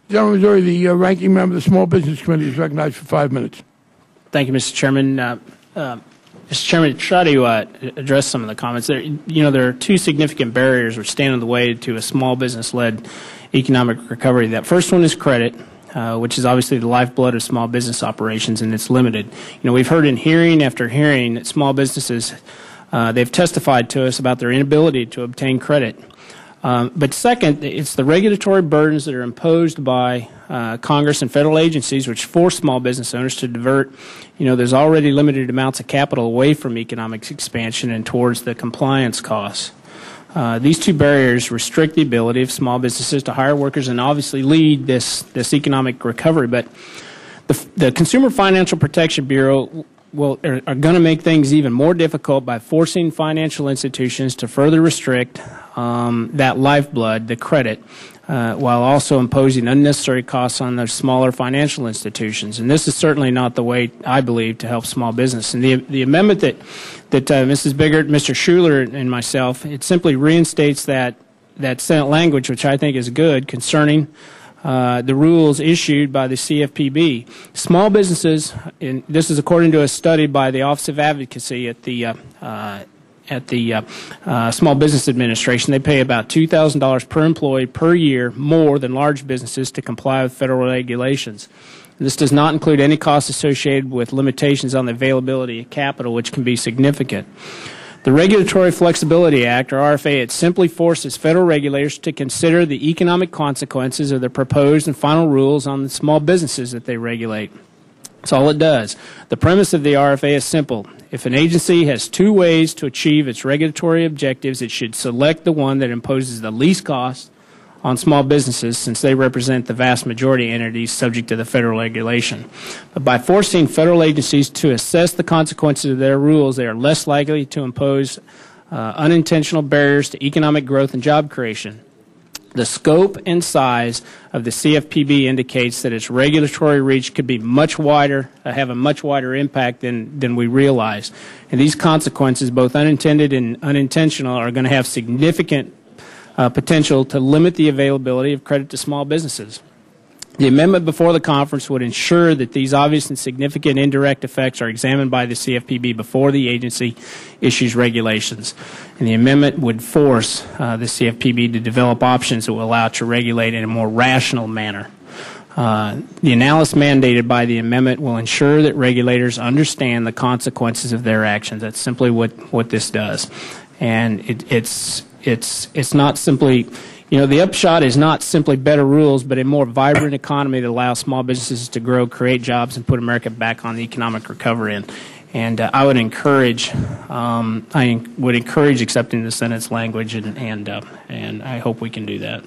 Gentleman Missouri, the ranking member of the Small Business Committee is recognized for 5 minutes. Thank you, Mr. Chairman. Mr. Chairman, to try to address some of the comments, there are two significant barriers which stand in the way to a small business-led economic recovery. That first one is credit, which is obviously the lifeblood of small business operations, and it's limited. We've heard in hearing after hearing that small businesses, they've testified to us about their inability to obtain credit. But second, it's the regulatory burdens that are imposed by Congress and federal agencies which force small business owners to divert, there's already limited amounts of capital away from economic expansion and towards the compliance costs. These two barriers restrict the ability of small businesses to hire workers and obviously lead this economic recovery. But the Consumer Financial Protection Bureau are going to make things even more difficult by forcing financial institutions to further restrict that lifeblood, the credit, while also imposing unnecessary costs on those smaller financial institutions. And this is certainly not the way, I believe, to help small business. And the amendment that Mrs. Biggert, Mr. Schuler, and myself, it simply reinstates that Senate language, which I think is good, concerning the rules issued by the CFPB. Small businesses, and this is according to a study by the Office of Advocacy at the Small Business Administration, they pay about $2,000 per employee per year more than large businesses to comply with federal regulations. This does not include any costs associated with limitations on the availability of capital, which can be significant. The Regulatory Flexibility Act, or RFA, it simply forces federal regulators to consider the economic consequences of the proposed and final rules on the small businesses that they regulate. That's all it does. The premise of the RFA is simple. If an agency has two ways to achieve its regulatory objectives, it should select the one that imposes the least cost on small businesses, since they represent the vast majority of entities subject to the federal regulation. But by forcing federal agencies to assess the consequences of their rules, they are less likely to impose unintentional barriers to economic growth and job creation. The scope and size of the CFPB indicates that its regulatory reach could be much wider, have a much wider impact than we realize. And these consequences, both unintended and unintentional, are going to have significant potential to limit the availability of credit to small businesses. The amendment before the conference would ensure that these obvious and significant indirect effects are examined by the CFPB before the agency issues regulations. And the amendment would force the CFPB to develop options that will allow it to regulate in a more rational manner. The analysis mandated by the amendment will ensure that regulators understand the consequences of their actions. That's simply what this does. And it's not simply, the upshot is not simply better rules, but a more vibrant economy that allows small businesses to grow, create jobs, and put America back on the economic recovery. And I would encourage accepting the Senate's language, and I hope we can do that.